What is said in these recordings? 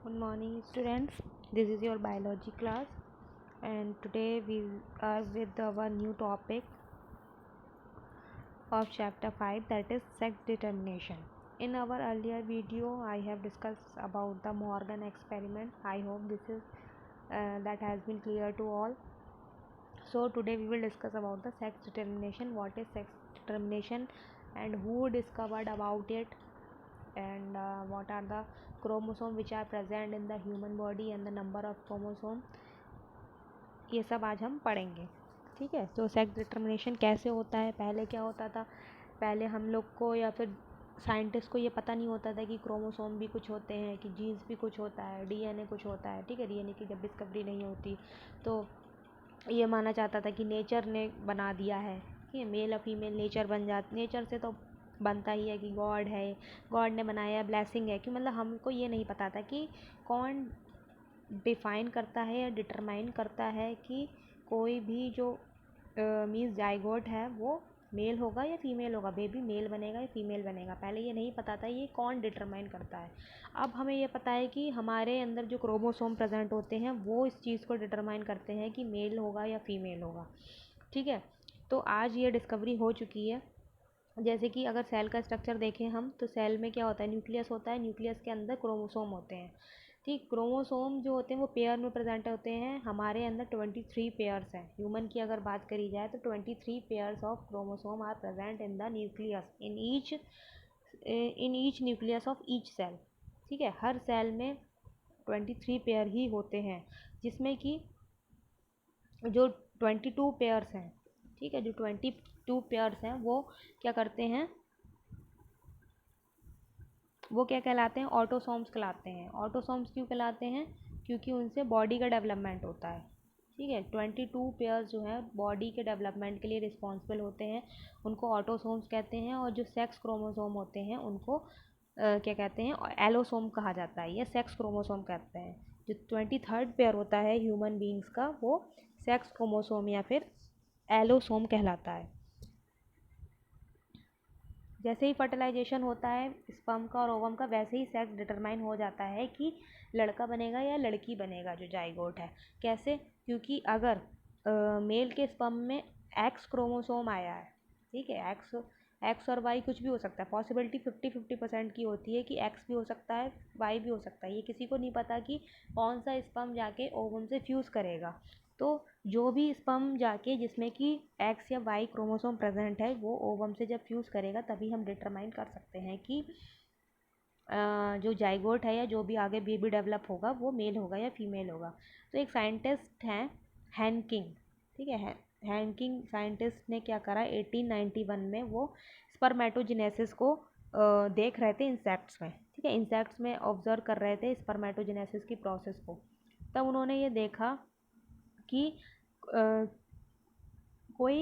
Good morning, students. This is your biology class, and today we are with our new topic of chapter 5, that is sex determination. In our earlier video, I have discussed about the Morgan experiment. I hope this is that has been clear to all. So today we will discuss about the sex determination. What is sex determination, and who discovered about it, and what are the chromosome which are present in the human body and the number of chromosome, ये सब आज हम पढ़ेंगे. ठीक है. तो sex determination कैसे होता है, पहले क्या होता था, पहले हम लोग को या फिर साइंटिस्ट को ये पता नहीं होता था कि क्रोमोसोम भी कुछ होते हैं, कि जीन्स भी कुछ होता है, डीएनए कुछ होता है. ठीक है. डीएनए की जब डिस्कवरी नहीं होती तो ये माना जाता था कि नेचर ने बना दिया है. ठीक है. मेल और फीमेल नेचर बन जाते, नेचर से तो बनता ही है कि गॉड है, गॉड ने बनाया, ब्लेसिंग है. कि मतलब हमको ये नहीं पता था कि कौन डिफ़ाइन करता है या डिटरमाइन करता है कि कोई भी जो मीन्स जाइगोट है वो मेल होगा या फीमेल होगा, बेबी मेल बनेगा या फीमेल बनेगा. पहले ये नहीं पता था, ये कौन डिटरमाइन करता है. अब हमें ये पता है कि हमारे अंदर जो क्रोमोसोम प्रेजेंट होते हैं वो इस चीज़ को डिटरमाइन करते हैं कि मेल होगा या फीमेल होगा. ठीक है. तो आज ये डिस्कवरी हो चुकी है. जैसे कि अगर सेल का स्ट्रक्चर देखें हम, तो सेल में क्या होता है, न्यूक्लियस होता है, न्यूक्लियस के अंदर क्रोमोसोम होते हैं. ठीक. क्रोमोसोम जो होते हैं वो पेयर में प्रेजेंट होते हैं. हमारे अंदर 23 पेयर्स हैं. ह्यूमन की अगर बात करी जाए तो 23 pairs of chromosome are present in the nucleus in each nucleus of each cell. ठीक है. हर सेल में 23 पेयर ही होते हैं, जिसमें कि जो 22 पेयर्स हैं, ठीक है, जो 22 पेयर्स हैं वो क्या करते हैं, वो क्या कहलाते हैं, ऑटोसोम्स कहलाते हैं. ऑटोसोम्स क्यों कहलाते हैं, क्योंकि उनसे बॉडी का डेवलपमेंट होता है. ठीक है. 22 पेयर्स जो है बॉडी के डेवलपमेंट के लिए रिस्पॉन्सिबल होते हैं, उनको ऑटोसोम्स कहते हैं. और जो सेक्स क्रोमोसोम होते हैं उनको क्या कहते हैं, एलोसोम कहा जाता है, या सेक्स क्रोमोसोम कहते हैं. जो 23rd पेयर होता है ह्यूमन बींग्स का, वो सेक्स क्रोमोसोम या फिर एलोसोम कहलाता है. जैसे ही फर्टिलाइजेशन होता है स्पर्म का और ओवम का, वैसे ही सेक्स डिटरमाइन हो जाता है कि लड़का बनेगा या लड़की बनेगा जो जाइगोट है. कैसे, क्योंकि अगर मेल के स्पर्म में एक्स क्रोमोसोम आया है, ठीक है, एक्स और वाई कुछ भी हो सकता है, पॉसिबिलिटी 50-50% की होती है कि एक्स भी हो सकता है, वाई भी हो सकता है. ये किसी को नहीं पता कि कौन सा स्पर्म जाके ओवम से फ्यूज़ करेगा. तो जो भी स्पर्म जाके जिसमें कि एक्स या वाई क्रोमोसोम प्रेजेंट है वो ओवम से जब फ्यूज़ करेगा, तभी हम डिटरमाइन कर सकते हैं कि जो जाइगोट है या जो भी आगे बेबी डेवलप होगा वो मेल होगा या फीमेल होगा. तो एक साइंटिस्ट हैं हैनकिंग. ठीक है. हैनकिंग साइंटिस्ट ने क्या करा, 1891 में वो स्पर्मेटोजेनेसिस को देख रहे थे इंसेक्ट्स में. ठीक है. इंसेक्ट्स में ऑब्जर्व कर रहे थे स्पर्मेटोजेनेसिस की प्रोसेस को. तब उन्होंने ये देखा कि कोई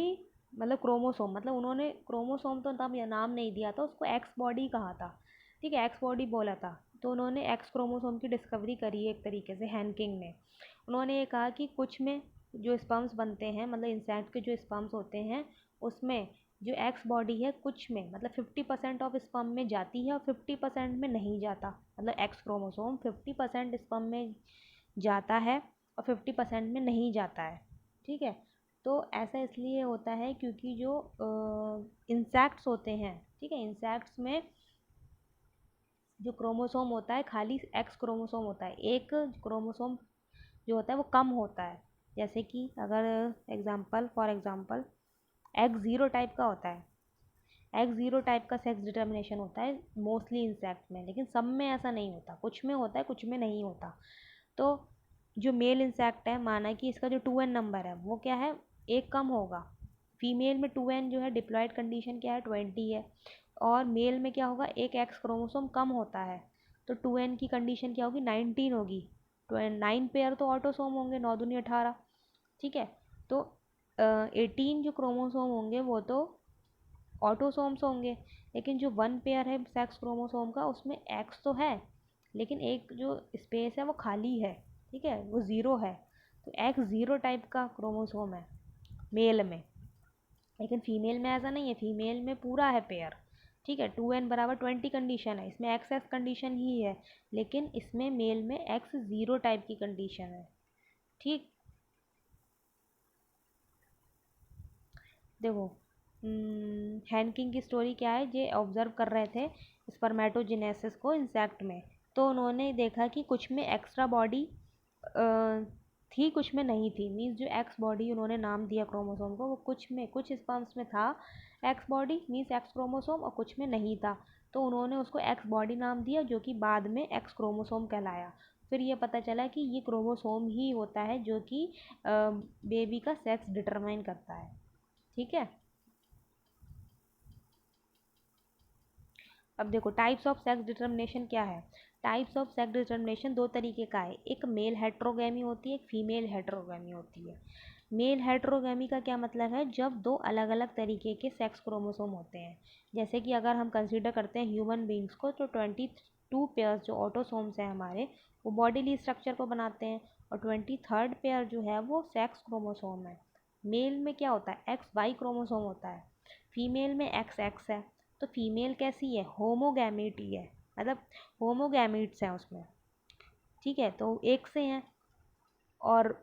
मतलब क्रोमोसोम, मतलब उन्होंने क्रोमोसोम तो तब नाम नहीं दिया था उसको, एक्स बॉडी कहा था. ठीक है. एक्स बॉडी बोला था. तो उन्होंने एक्स क्रोमोसोम की डिस्कवरी करी एक तरीके से हैनकिंग ने. उन्होंने ये कहा कि कुछ में जो स्पर्म्स बनते हैं, मतलब इंसेक्ट के जो स्पर्म्स होते हैं उसमें जो एक्स बॉडी है कुछ में, मतलब 50% ऑफ स्पर्म में जाती है और 50% में नहीं जाता. मतलब एक्स क्रोमोसोम 50% स्पर्म में जाता है और 50% में नहीं जाता है. ठीक है. तो ऐसा इसलिए होता है क्योंकि जो इंसेक्ट्स होते हैं, ठीक है, इंसेक्ट्स में जो क्रोमोसोम होता है खाली एक्स क्रोमोसोम होता है, एक क्रोमोसोम जो होता है वो कम होता है. जैसे कि अगर for example x zero type का होता है, एक्स ज़ीरो टाइप का सेक्स डिटर्मिनेशन होता है मोस्टली इंसेक्ट में, लेकिन सब में ऐसा नहीं होता, कुछ में होता है कुछ में नहीं होता. तो जो मेल इंसेक्ट है, माना कि इसका जो 2n नंबर है वो क्या है, एक कम होगा. फीमेल में 2n जो है डिप्लॉयड कंडीशन क्या है, 20 है. और मेल में क्या होगा, एक एक्स क्रोमोसोम कम होता है, तो 2n की कंडीशन क्या होगी, 19 होगी. 9 पेयर तो ऑटोसोम होंगे, 9 दूनी 18. ठीक है. तो 18 जो क्रोमोसोम होंगे वो तो ऑटोसोम्स होंगे, लेकिन जो 1 पेयर है सेक्स क्रोमोसोम का उसमें एक्स तो है, लेकिन एक जो स्पेस है वो खाली है. ठीक है. वो ज़ीरो है. तो एक्स ज़ीरो टाइप का क्रोमोसोम है मेल में, लेकिन फीमेल में ऐसा नहीं है, फीमेल में पूरा है पेयर. ठीक है, 2n बराबर 20 कंडीशन है, इसमें एक्स एक्स कंडीशन ही है, लेकिन इसमें मेल में एक्स ज़ीरो टाइप की कंडीशन है। ठीक, देखो हैनकिंग की स्टोरी क्या है, ये ऑब्जर्व कर रहे थे स्पर्मेटोजेनेसिस को इंसेक्ट में, तो उन्होंने देखा कि कुछ में एक्स्ट्रा बॉडी थी, कुछ में नहीं थी। मीन्स जो एक्स बॉडी उन्होंने नाम दिया क्रोमोसोम को, वो कुछ में, कुछ स्पर्म्स में था x body means x chromosome, और कुछ में नहीं था, तो उन्होंने उसको एक्स बॉडी नाम दिया, जो कि बाद में एक्स क्रोमोसोम कहलाया। फिर ये पता चला कि ये क्रोमोसोम ही होता है जो कि बेबी का सेक्स डिटरमाइन करता है। ठीक है, अब देखो टाइप्स ऑफ सेक्स डिटर्मिनेशन क्या है। टाइप्स ऑफ सेक्स डिटर्मिनेशन दो तरीके का है, एक मेल हेट्रोगेमी होती है, एक फीमेल हेट्रोगेमी होती है। मेल हेट्रोगेमी का क्या मतलब है, जब दो अलग अलग तरीके के सेक्स क्रोमोसोम होते हैं। जैसे कि अगर हम कंसीडर करते हैं ह्यूमन बींग्स को, तो 22 पेयर्स जो ऑटोसोम्स हैं हमारे, वो बॉडीली स्ट्रक्चर को बनाते हैं, और 23rd पेयर जो है वो सेक्स क्रोमोसोम है। मेल में क्या होता है, एक्स वाई क्रोमोसोम होता है, फीमेल में एक्स एक्स है। तो फीमेल कैसी है, होमोगैमेट ही है, मतलब होमोगैमेट्स हैं उसमें। ठीक है, तो एक से हैं। और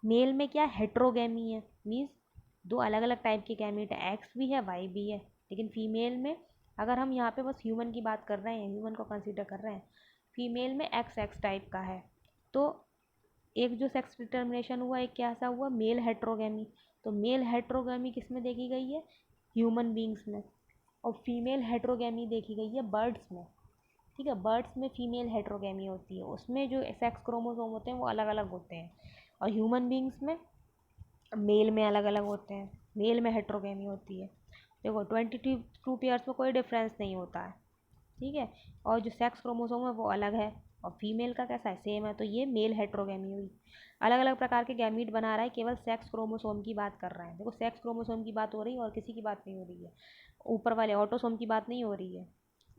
मेल में क्या हेट्रोगेमी है, मीन्स दो अलग अलग टाइप के गैमेट है, एक्स भी है वाई भी है। लेकिन फीमेल में, अगर हम यहाँ पे बस ह्यूमन की बात कर रहे हैं, ह्यूमन को कंसीडर कर रहे हैं, फीमेल में एक्स एक्स टाइप का है। तो एक जो सेक्स डिटर्मिनेशन हुआ, एक कैसा हुआ, मेल हेट्रोगेमी। तो मेल हेट्रोगेमी किस में देखी गई है, ह्यूमन बींग्स में। और फीमेल हेट्रोगेमी देखी गई है बर्ड्स में। ठीक है, बर्ड्स में फीमेल हेट्रोगेमी होती है, उसमें जो सेक्स क्रोमोसोम होते हैं वो अलग अलग होते हैं। और ह्यूमन बींग्स में मेल में अलग अलग होते हैं, मेल में हेट्रोगेमी होती है। देखो 22 पेयर्स में कोई डिफरेंस नहीं होता है। ठीक है, और जो सेक्स क्रोमोसोम है वो अलग है, और फीमेल का कैसा है, सेम है। तो ये मेल हेट्रोगेमी हुई। अलग अलग प्रकार के गैमीट बना रहा है, केवल सेक्स क्रोमोसोम की बात कर रहा है। देखो सेक्स क्रोमोसोम की बात हो रही है और किसी की बात नहीं हो रही है, ऊपर वाले ऑटोसोम की बात नहीं हो रही है।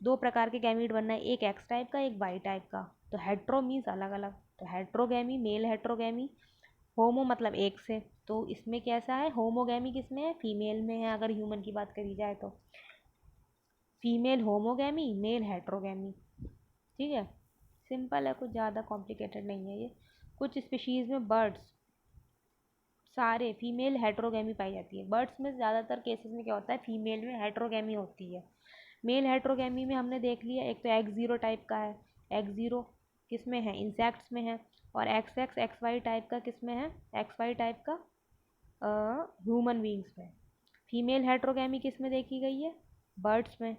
दो प्रकार के गैमीट बनना है, एक एक्स टाइप का, एक वाई टाइप का। तो हेट्रो मीन्स अलग अलग, तो हेट्रोगेमी मेल हेट्रोगेमी। होमो मतलब एक से, तो इसमें कैसा है, होमोगेमी किस में है, फीमेल में है, अगर ह्यूमन की बात करी जाए तो। Female homogamy, male heterogamy. ठीक है, सिंपल है, कुछ ज़्यादा कॉम्प्लिकेटेड नहीं है ये। कुछ स्पीशीज़ में बर्ड्स सारे फीमेल हेट्रोगेमी पाई जाती है। बर्ड्स में ज़्यादातर केसेस में क्या होता है, फीमेल में हेट्रोगेमी होती है। मेल हेट्रोगेमी में हमने देख लिया, एक तो एक्स ज़ीरो टाइप का है। एक्स ज़ीरो किस में है, इंसेक्ट्स में है। और X X X Y type का किस में है, एक्स वाई टाइप का ह्यूमन बींग्स में। फीमेल हेट्रोगेमी किस में देखी गई है, बर्ड्स में।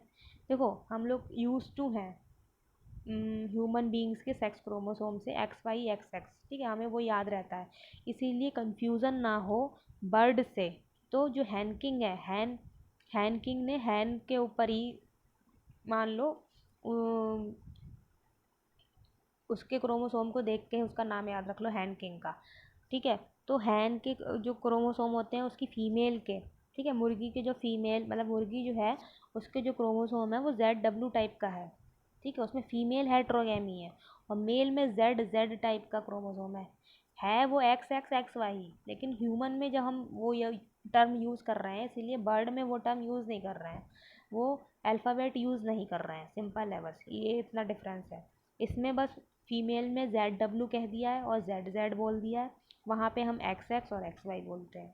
देखो हम लोग यूज टू हैं ह्यूमन बींग्स के सेक्स क्रोमोसोम से एक्स वाई एक्स एक्स, ठीक है, हमें वो याद रहता है, इसीलिए कंफ्यूजन ना हो बर्ड से। तो जो हैनकिंग है, हैनकिंग ने हैन के ऊपर ही मान लो उसके क्रोमोसोम को देख के उसका नाम याद रख लो, हैनकिंग का। ठीक है, तो हैन के जो क्रोमोसोम होते हैं उसकी फीमेल के, ठीक है, मुर्गी के जो फीमेल मतलब मुर्गी जो है उसके जो क्रोमोसोम है वो ZW टाइप का है। ठीक है, उसमें फीमेल हेट्रोगेमी है, और मेल में Z टाइप का क्रोमोसोम है वो एक्स एक्स एक्स वाई। लेकिन ह्यूमन में जब हम वो ये टर्म यूज़ कर रहे हैं, इसीलिए बर्ड में वो टर्म यूज़ नहीं कर रहे हैं, वो अल्फ़ाबेट यूज़ नहीं कर रहे हैं, सिंपल है, बस ये इतना डिफरेंस है। इसमें बस फीमेल में ZW कह दिया है और ZZ बोल दिया है, वहाँ पे हम एक्स एक्स और एक्स वाई बोलते हैं।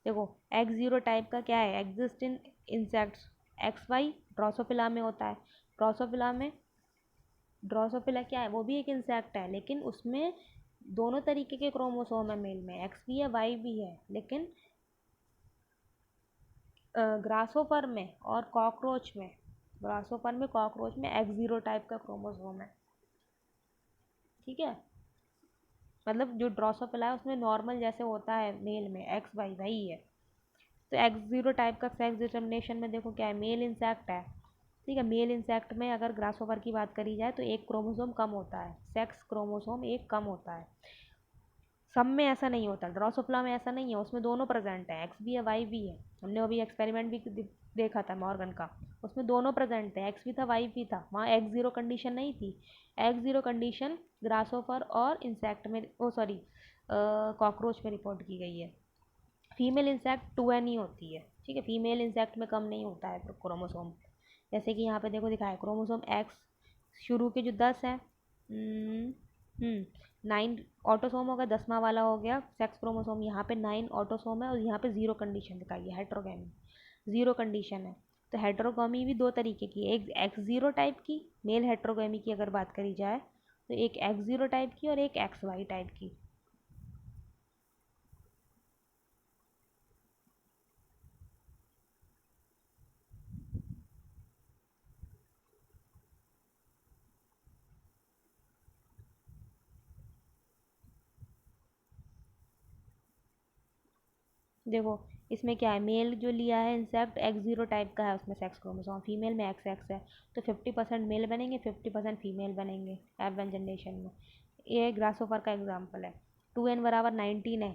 देखो एक्स ज़ीरो टाइप का क्या है, exist in insects. X Y Drosophila में होता है। ड्रोसोफिला में, ड्रोसोफिला क्या है, वो भी एक इंसेक्ट है, लेकिन उसमें दोनों तरीके के क्रोमोसोम है, मेल में एक्स भी है वाई भी है। लेकिन ग्रासोफर में और कॉकरोच में, ग्रासोफर में कॉकरोच में एक्स ज़ीरो टाइप का क्रोमोसोम है। ठीक है, मतलब जो ड्रोसोफिला है उसमें नॉर्मल जैसे होता है मेल में एक्स वाई वही है। तो एक्स ज़ीरो टाइप का सेक्स डिटर्मिनेशन में देखो क्या है, मेल इंसेक्ट है। ठीक है, मेल इंसेक्ट में अगर ग्रासोफर की बात करी जाए तो एक क्रोमोसोम कम होता है, सेक्स क्रोमोसोम एक कम होता है। सब में ऐसा नहीं होता, ड्रोसोफिला में ऐसा नहीं है, उसमें दोनों प्रेजेंट है, एक्स भी है वाई भी है। हमने अभी एक्सपेरिमेंट भी देखा था मॉर्गन का, उसमें दोनों प्रेजेंट थे, एक्स भी था वाई भी था, वहाँ एक्स ज़ीरो कंडीशन नहीं थी। एक्स ज़ीरो कंडीशन ग्रासोफर और इंसेक्ट में, ओ सॉरी कॉकरोच में रिपोर्ट की गई है। फीमेल इंसेक्ट 2n ही होती है। ठीक है, फीमेल इंसेक्ट में कम नहीं होता है क्रोमोसोम। जैसे कि यहाँ पे देखो दिखा है क्रोमोसोम एक्स शुरू के जो 10 है, 9 ऑटोसोम हो गया, 10वां वाला हो गया सेक्स क्रोमोसोम। यहाँ पे 9 ऑटोसोम है और यहाँ पे 0 कंडीशन दिखाई है, हेट्रोगेमी 0 कंडीशन है। तो हेट्रोगेमी भी दो तरीके की है, एक X0 टाइप की मेल हेट्रोगेमी की अगर बात करी जाए तो एक X0 टाइप की और एक XY टाइप की। देखो इसमें क्या है, मेल जो लिया है इंसेक्ट X0 टाइप का है, उसमें सेक्स क्रोमोसोम, फीमेल में XX है, तो 50% मेल बनेंगे 50% फीमेल बनेंगे F1 जनरेशन में। ये ग्रासोफर का एग्जाम्पल है। 2n बराबर 19 है।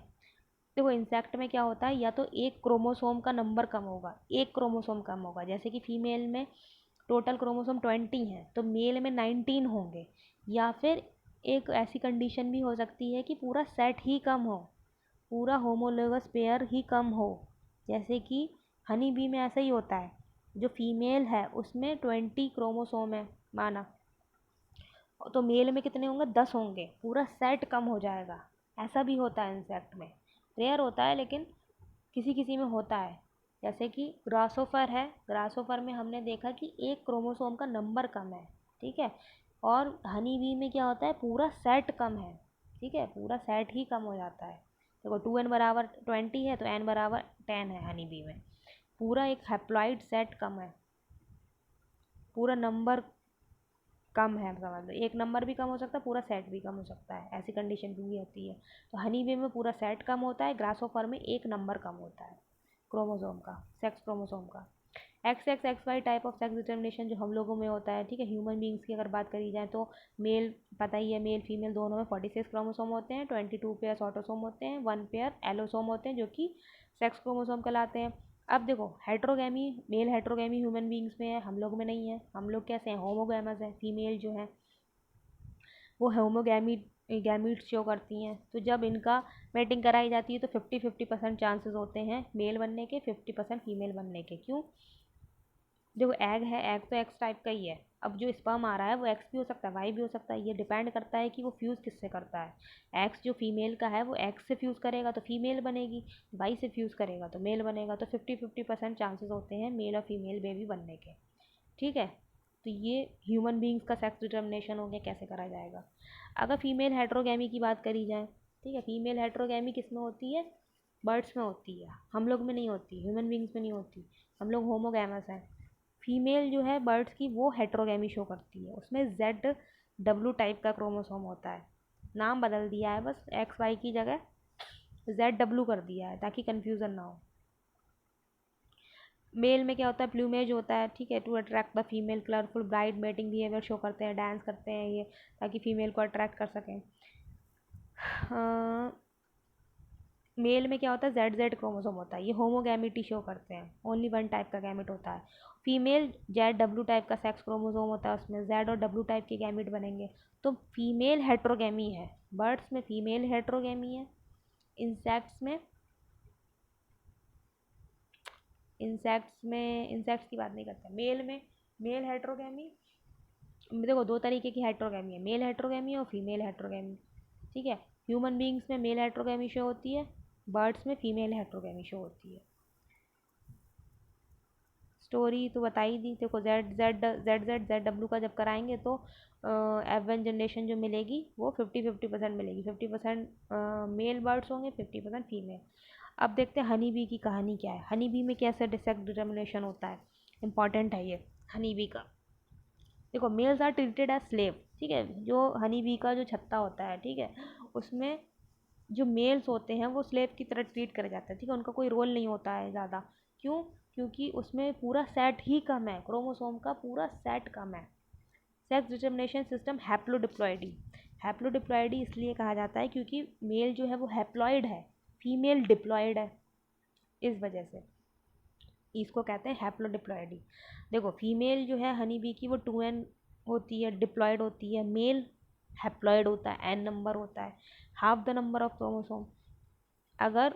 देखो इंसेक्ट में क्या होता है, या तो एक क्रोमोसोम का नंबर कम होगा, एक क्रोमोसोम कम होगा, जैसे कि फीमेल में टोटल क्रोमोसोम 20 है तो मेल में 19 होंगे, या फिर एक ऐसी कंडीशन भी हो सकती है कि पूरा सेट ही कम हो, पूरा होमोलोगस पेयर ही कम हो। जैसे कि हनी बी में ऐसा ही होता है, जो फीमेल है उसमें 20 क्रोमोसोम है माना, तो मेल में कितने होंगे, 10 होंगे, पूरा सेट कम हो जाएगा। ऐसा भी होता है इंसेक्ट में, रेयर होता है लेकिन किसी किसी में होता है। जैसे कि ग्रासोफर है, ग्रासोफर में हमने देखा कि एक क्रोमोसोम का नंबर कम है, ठीक है, और हनी बी में क्या होता है, पूरा सेट कम है, ठीक है, पूरा सेट ही कम हो जाता है। देखो 2n बराबर 20 है तो n बराबर 10 है हनी बी में, पूरा एक हैप्लॉइड सेट कम है, पूरा नंबर कम है, समझ लो एक नंबर भी कम हो सकता है, पूरा सेट भी कम हो सकता है, ऐसी कंडीशन भी होती है। तो हनी बी में पूरा सेट कम होता है, ग्रासोफर में एक नंबर कम होता है क्रोमोसोम का, सेक्स क्रोमोसोम का। XXXY type of sex determination जो हम लोगों में होता है, ठीक है, ह्यूमन बींग्स की अगर बात करी जाए तो मेल पता ही है, मेल फीमेल दोनों में 46 क्रोमोसोम होते हैं, 22 पेयर ऑटोसोम होते हैं, 1 पेयर एलोसोम होते हैं जो कि सेक्स क्रोमोसोम कहलाते हैं। अब देखो हेट्रोगेमी, मेल हेट्रोगेमी ह्यूमन बींग्स में है, हम लोग में नहीं है। हम लोग कैसे हैं, होमोगैमस है, फीमेल जो है वो होमोगैमी गैमीट शो करती हैं। तो जब इनका मेटिंग कराई जाती है तो 50-50% चांसेस होते हैं मेल बनने के, 50% फीमेल बनने के। क्यों, देखो एग है, एग तो एक्स टाइप का ही है, अब जो स्पर्म आ रहा है वो एक्स भी हो सकता है, वाई भी हो सकता है, ये डिपेंड करता है कि वो फ्यूज़ किससे करता है। एक्स जो फीमेल का है वो एक्स से फ्यूज़ करेगा तो फीमेल बनेगी, वाई से फ्यूज़ करेगा तो मेल बनेगा। तो 50-50% चांसेस होते हैं मेल और फीमेल बेबी बनने के, ठीक है। तो ये ह्यूमन बींग्स का सेक्स डिटर्मिनेशन हो गया, कैसे करा जाएगा। अगर फीमेल हेट्रोगैमी की बात करी जाए, ठीक है, फीमेल हेट्रोगैमी किस में होती है, बर्ड्स में होती है, हम लोग में नहीं होती, ह्यूमन बींग्स में नहीं होती, हम लोग होमोगैमस हैं। फीमेल जो है बर्ड्स की वो हेट्रोगैमी शो करती है, उसमें ZW टाइप का क्रोमोसोम होता है, नाम बदल दिया है बस, XY की जगह ZW कर दिया है ताकि कन्फ्यूज़न ना हो। मेल में क्या होता है, प्लूमेज होता है, ठीक है, to attract the female, colourful bright mating behaviour show करते हैं, डांस करते हैं ये ताकि फीमेल को अट्रैक्ट कर सकें। मेल में क्या होता है, ZZ क्रोमोसोम होता है, ये होमोगैमिटी शो करते हैं, ओनली वन टाइप का गैमिट होता है। फीमेल ZW टाइप का सेक्स क्रोमोसोम होता है, उसमें Z और W टाइप के गैमिट बनेंगे। तो फीमेल हेट्रोगैमी है, बर्ड्स में फीमेल हेट्रोगैमी है, इंसेक्ट्स में, इंसेक्ट्स की बात नहीं करते, मेल में मेल हेट्रोगैमी। देखो दो तरीके की हेट्रोगैमी है, मेल हेट्रोगैमी और फीमेल हेट्रोगैमी, ठीक है। ह्यूमन बींग्स में मेल हेट्रोगैमी शो होती है, बर्ड्स में फीमेल हेट्रोगैमी शो होती है। स्टोरी तो बता ही दी। देखो ZZ का जब कराएंगे तो F1 जनरेशन जो मिलेगी वो 50-50% मिलेगी, 50% मेल बर्ड्स होंगे, 50% फीमेल। अब देखते हैं हनी बी की कहानी क्या है, हनी बी में कैसे सेक्स डिटर्मिनेशन होता है, इंपॉर्टेंट है ये हनी बी का। देखो males are treated as slave, ठीक है, जो हनी बी का जो छत्ता होता है, ठीक है, उसमें जो मेल्स होते हैं वो स्लेव की तरह ट्रीट करे जाते हैं, ठीक है, उनका कोई रोल नहीं होता है ज़्यादा। क्यों, क्योंकि उसमें पूरा सेट ही कम है, क्रोमोसोम का पूरा सेट कम है। सेक्स डिटर्मिनेशन सिस्टम हैप्लोडिप्लॉइडी, हैप्लोडिप्लॉइडी इसलिए कहा जाता है क्योंकि मेल जो है वो हैप्लॉइड है, फीमेल डिप्लॉइड है, इस वजह से इसको कहते हैं हैप्लोडिप्लॉइडी। देखो फीमेल जो है हनी बी की वो 2n होती है, डिप्लॉयड होती है, मेल हैप्लॉइड होता है, n नंबर होता है, half the number of chromosome. अगर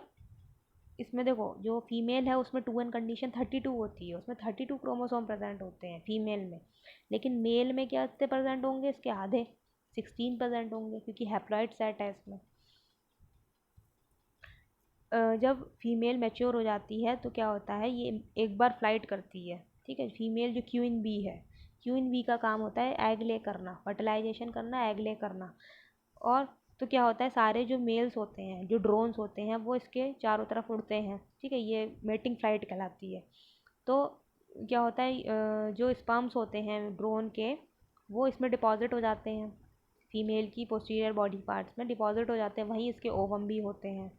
इसमें देखो जो फीमेल है उसमें 2n कंडीशन 32 होती है, उसमें 32 क्रोमोसोम प्रेजेंट होते हैं फीमेल में। लेकिन मेल में क्या कितने प्रेजेंट होंगे, इसके आधे 16 प्रेजेंट होंगे, क्योंकि हैप्लॉइड सेट है इसमें। जब फीमेल मैच्योर हो जाती है तो क्या होता है, ये एक बार फ्लाइट करती है, ठीक है। फीमेल जो क्वीन बी है, क्वीन बी का काम होता है एग ले करना, फर्टिलाइजेशन करना, एग ले करना। और तो क्या होता है, सारे जो मेल्स होते हैं, जो ड्रोन्स होते हैं, वो इसके चारों तरफ उड़ते हैं, ठीक है। ये मेटिंग फ्लाइट कहलाती है। तो क्या होता है, जो स्पर्म्स होते हैं ड्रोन के, वो इसमें डिपॉजिट हो जाते हैं, फीमेल की पोस्टीरियर बॉडी पार्ट्स में डिपॉजिट हो जाते हैं। वहीं इसके ओवम भी होते हैं।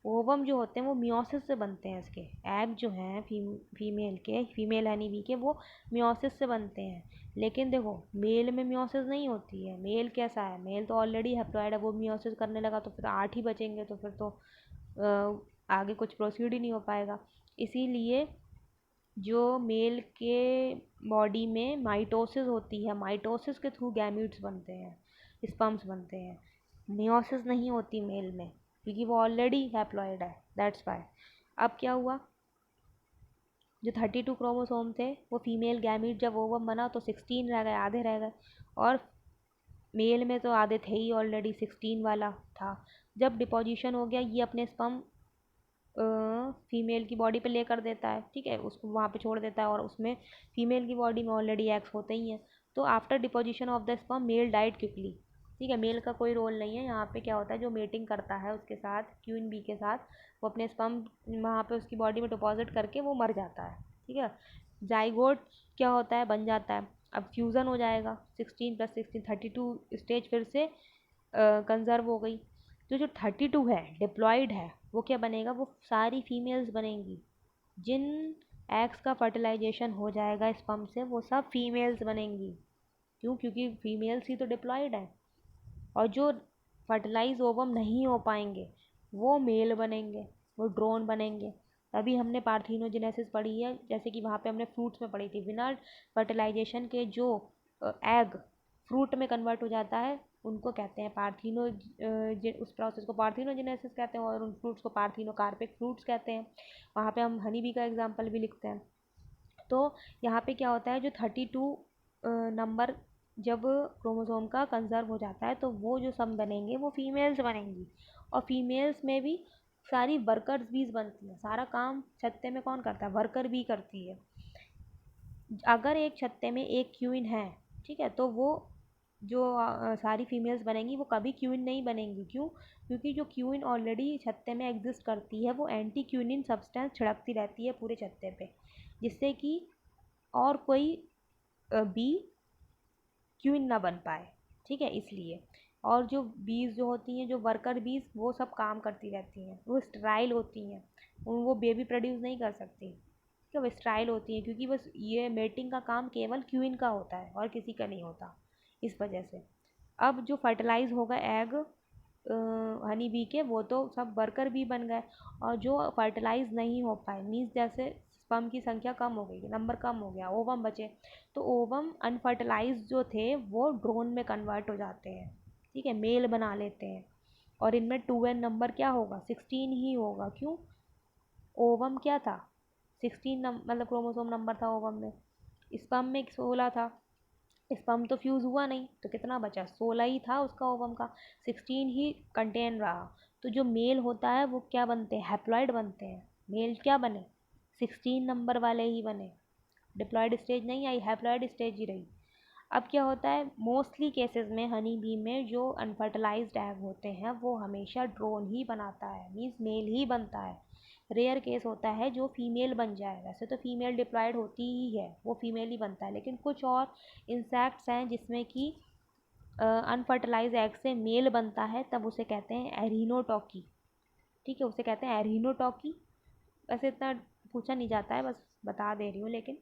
ओवम जो होते हैं वो मियोसिस से बनते हैं। इसके एग जो हैं फीमेल के, फीमेल हनी बी के, वो मियोसिस से बनते हैं। लेकिन देखो मेल में मियोसिस नहीं होती है। मेल कैसा है, मेल तो ऑलरेडी हैप्लॉइड है, वो मियोसिस करने लगा तो फिर 8 ही बचेंगे, तो फिर तो आगे कुछ प्रोसीड ही नहीं हो पाएगा। इसीलिए जो मेल के बॉडी में माइटोसिस होती है, माइटोसिस के थ्रू गैमीट्स बनते हैं, स्पर्म्स बनते हैं। मियोसिस नहीं होती मेल में, क्योंकि वो ऑलरेडी हैप्लॉइड है, दैट्स वाई। अब क्या हुआ, जो 32 क्रोमोसोम थे, वो फीमेल गैमीट जब ओवम बना तो 16 रह गए, आधे रह गए। और मेल में तो आधे थे ही ऑलरेडी, 16 वाला था। जब डिपोजिशन हो गया, ये अपने स्पर्म फीमेल की बॉडी पे लेकर देता है, ठीक है, उसको वहाँ पे छोड़ देता है, और उसमें फीमेल की बॉडी में ऑलरेडी एग्स होते ही हैं। तो after deposition of the sperm male died quickly, ठीक है। मेल का कोई रोल नहीं है यहाँ पे। क्या होता है, जो मेटिंग करता है उसके साथ, क्वीन बी के साथ, वो अपने स्पर्म वहाँ पे उसकी बॉडी में डिपॉजिट करके वो मर जाता है, ठीक है। जाइगोट क्या होता है, बन जाता है। अब फ्यूज़न हो जाएगा, 16 + 16 32 स्टेज फिर से कंजर्व हो गई। तो जो 32 है डिप्लॉयड है, वो क्या बनेगा, वो सारी फीमेल्स बनेंगी। जिन एग्स का फर्टिलाइजेशन हो जाएगा स्पर्म से, वो सब फीमेल्स बनेंगी। क्यों, क्योंकि फीमेल्स ही तो डिप्लॉयड है। और जो फर्टिलाइज ओवम नहीं हो पाएंगे, वो मेल बनेंगे, वो ड्रोन बनेंगे। तभी हमने पार्थिनोजेनेसिस पढ़ी है, जैसे कि वहाँ पे हमने फ्रूट्स में पढ़ी थी। बिना फर्टिलाइजेशन के जो एग फ्रूट में कन्वर्ट हो जाता है, उनको कहते हैं उस प्रोसेस को पार्थिनोजेनेसिस कहते हैं, और उन फ्रूट्स को पार्थिनोकार्पिक फ्रूट्स कहते हैं। वहाँ पे हम हनी बी का एग्जाम्पल भी लिखते हैं। तो यहाँ पे क्या होता है, जो 32 नंबर जब क्रोमोसोम का कंजर्व हो जाता है, तो वो जो सब बनेंगे वो फीमेल्स बनेंगी। और फीमेल्स में भी सारी वर्कर्स बीज बनती हैं। सारा काम छत्ते में कौन करता है, वर्कर बी करती है। अगर एक छत्ते में एक क्वीन है, ठीक है, तो वो जो सारी फीमेल्स बनेंगी वो कभी क्वीन नहीं बनेंगी। क्यों, क्योंकि जो क्वीन ऑलरेडी छत्ते में एग्जिस्ट करती है, वो एंटी क्वीनिन सब्सटेंस छिड़कती रहती है पूरे छत्ते पे, जिससे कि और कोई बी क्वीन ना बन पाए, ठीक है, इसलिए। और जो बीज जो होती हैं, जो वर्कर बीज, वो सब काम करती रहती हैं, वो स्टराइल होती हैं, वो बेबी प्रोड्यूस नहीं कर सकती, ठीक है, वो स्टराइल होती हैं, क्योंकि बस ये मेटिंग का काम केवल क्वीन का होता है और किसी का नहीं होता, इस वजह से। अब जो फर्टिलाइज होगा एग हनी बी के, वो तो सब वर्कर बी बन गए। और जो फर्टिलाइज नहीं हो पाए, मीन्स जैसे स्पर्म की संख्या कम हो गई, नंबर कम हो गया, ओवम बचे, तो ओवम अनफर्टिलाइज जो थे वो ड्रोन में कन्वर्ट हो जाते हैं, ठीक है, मेल बना लेते हैं। और इनमें 2n नंबर क्या होगा, 16 ही होगा। क्यों, ओवम क्या था, 16 मतलब क्रोमोसोम नंबर था ओवम में। स्पर्म में 16 था, स्पर्म तो फ्यूज़ हुआ नहीं, तो कितना बचा, 16 ही था उसका ओवम का, 16 ही कंटेन रहा। तो जो मेल होता है वो क्या बनते हैं, हैप्लॉइड बनते हैं। मेल क्या बने, 16 नंबर वाले ही बने, डिप्लॉयड स्टेज नहीं आई, हैप्लॉइड स्टेज ही रही। अब क्या होता है, मोस्टली केसेस में हनी बी में जो अनफर्टिलाइज्ड एग होते हैं, वो हमेशा ड्रोन ही बनाता है, मीन्स मेल ही बनता है। रेयर केस होता है जो फीमेल बन जाए। वैसे तो फीमेल डिप्लॉयड होती ही है, वो फीमेल ही बनता है। लेकिन कुछ और इंसेक्ट्स हैं जिसमें कि अनफर्टिलाइज एग से मेल बनता है, तब उसे कहते हैं एरिनोटॉकी, ठीक है, उसे कहते हैं एरिनोटॉकी। वैसे इतना पूछा नहीं जाता है, बस बता दे रही हूँ। लेकिन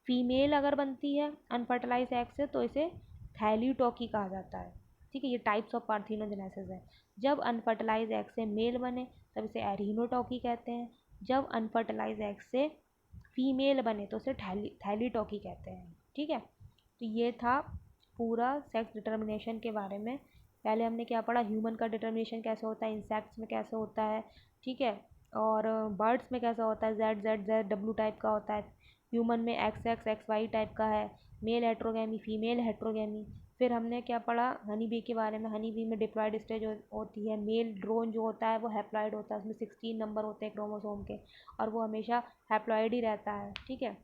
फीमेल अगर बनती है अनफर्टिलाइज एग से, तो इसे थैल्यूटॉकी कहा जाता है, ठीक है। ये टाइप्स ऑफ पार्थिनोजेनेसिस है। जब अनफर्टिलाइज एग से मेल बने तब इसे एरिनोटॉकी कहते हैं। जब अनफर्टिलाइज एग से फीमेल बने तो उसे थैलीटॉकी कहते हैं, ठीक है। तो ये था पूरा सेक्स डिटर्मिनेशन के बारे में। पहले हमने क्या पढ़ा, ह्यूमन का डिटर्मिनेशन कैसे होता है, इंसेक्ट्स में कैसे होता है, ठीक है, और बर्ड्स में कैसा होता है, Z Z Z W type का होता है। ह्यूमन में X X X Y type का है। Male heterogamy, female heterogamy. फिर हमने क्या पढ़ा हनी बी के बारे में, हनी बी में डिप्लॉयड स्टेज होती है। मेल ड्रोन जो होता है वो हैप्लॉयड होता है, उसमें 16 नंबर होते हैं क्रोमोसोम के, और वो हमेशा हैप्लॉयड ही रहता है, ठीक है।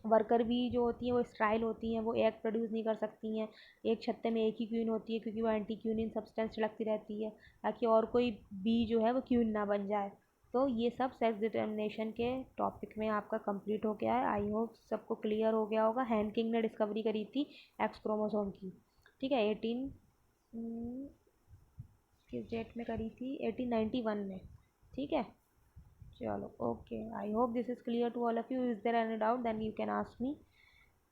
वर्कर भी जो होती हैं वो स्ट्राइल होती हैं, वो एग प्रोड्यूस नहीं कर सकती हैं। एक छत्ते में एक ही क्वीन होती है, क्योंकि वो एंटी क्यूनिन सब्सटेंस छिड़कती रहती है, ताकि और कोई बी जो है वो क्वीन ना बन जाए। तो ये सब सेक्स डिटर्मिनेशन के टॉपिक में आपका कंप्लीट हो गया है। आई होप सबको क्लियर हो गया होगा। हैंकिंग ने डिस्कवरी करी थी एक्स क्रोमोसोम की, ठीक है। 18 किस डेट में करी थी, 1891 में, ठीक है। चलो okay, I hope this is clear to all of you. Is there any doubt then you can ask me.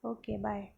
Okay bye.